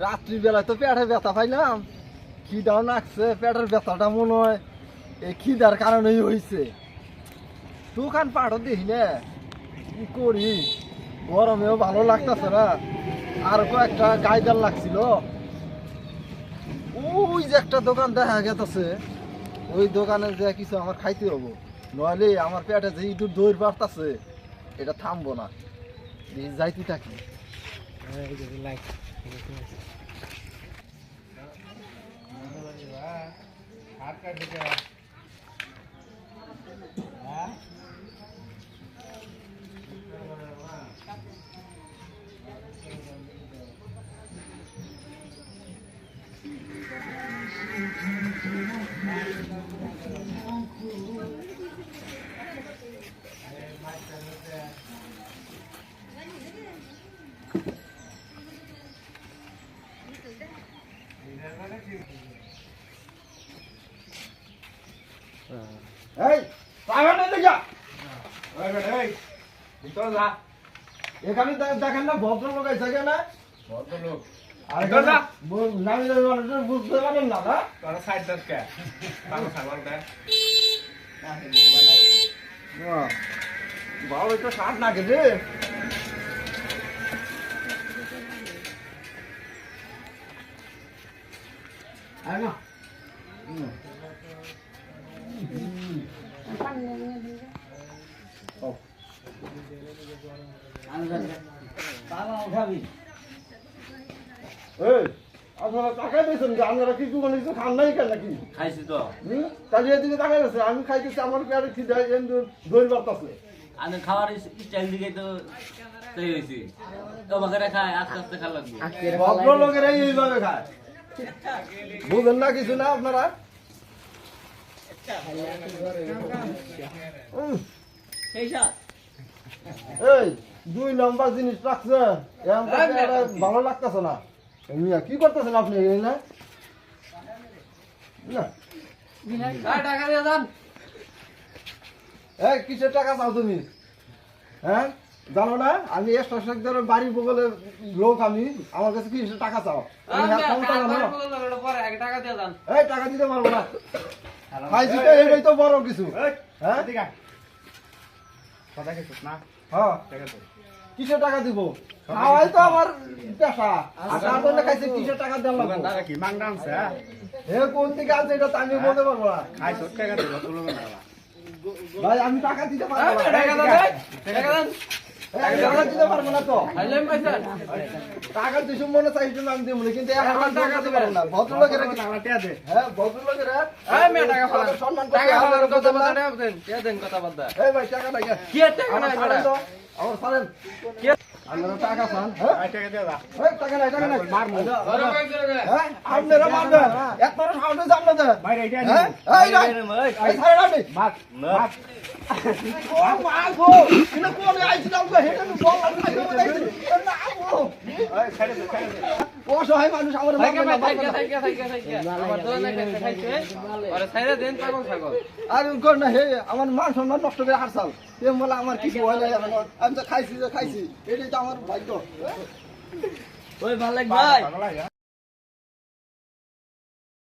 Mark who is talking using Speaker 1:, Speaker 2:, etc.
Speaker 1: রাত্রিবেলায় তো পেটে ব্যথা পাইলাম, খিদাও নাকছে, পেটের ব্যথাটা মনে হয় এই খিদার কারণেই হয়েছে। দোকান পাঠও দেখি না, কি করি, গরমেও ভালো লাগতেছে না, আর কয়েকটা গাইদার লাগছিল। ওই যে একটা দোকান দেখা গেছে, ওই দোকানে যে কিছু আমার খাইতে হবো, নইলে আমার পেটে যে একটু দৌড় বাড়তেছে, এটা থামবো না, যাইতে থাকি। এখানে দেখেন না ভদ্রলোক আছে না, ভদ্রলোক বুঝতে পারেন না, ভালো একটু শার্ট না কেটে টাকা দিয়েছেন, আপনারা কিছু খান নাই কেন নাকি? খাইছি তো, তাহলে এদিকে টাকা দিয়েছে, আমি খাইতেছি, আমার পেয়ারে খিদে দই বাড়তেছে।
Speaker 2: আমি খাওয়ার স্টাইল দিকে তো তাই হয়েছি, তোমাকে খায় আস্তে আস্তে খা লাগবে।
Speaker 1: ভদ্র লোকেরাই এইভাবে খায়, বুঝেন না কিছু না আপনারা। এই 2 নম্বর জিনিস রাখছে, ভালো লাগতেছে না। কি করতেছেন আপনি? কিসের টাকা চাও তুমি? হ্যাঁ জানো না আমি এক্সট্রা বাড়ির বগলের লোক, আমি আমার কাছে কিসের টাকা চাও? এই টাকা দিতে পারবো না, খাইছি তো, এটাই তো বড় কিছু। হ্যাঁ কিসের টাকা দিব? খাওয়াই তো আমার পেশা, তার জন্য খাইছি, কিসের টাকা দেওয়া কোন থেকে আনছে এটা তো আমি বলতে পারবো না। ভাই আমি টাকা দিতে পারবো না, টাকা দিতে পারবো না তো, টাকা দুশো মনে চাইছি আমি দিব, কিন্তু এখন টাকা দিতে পারবো না। ভদ্রলোকেরা হ্যাঁ ভদ্রলোকেরা সম্মান করতে ভাই টাকা আমার ফারেন আপনারা টাকা পান, টাকা নাই, টাকা নাই, আপনারা মারবেন, এত বড় সামনে জানলে দেন অসহায় মানুষ আমার না, হে আমার মান সম্মান নষ্ট করে হারসাল, বলে আমার কিছু হয় না, আমি তো খাইছি, এটাই তো আমার ভাগ্য।
Speaker 2: ওই ভালো লাগে ভাই।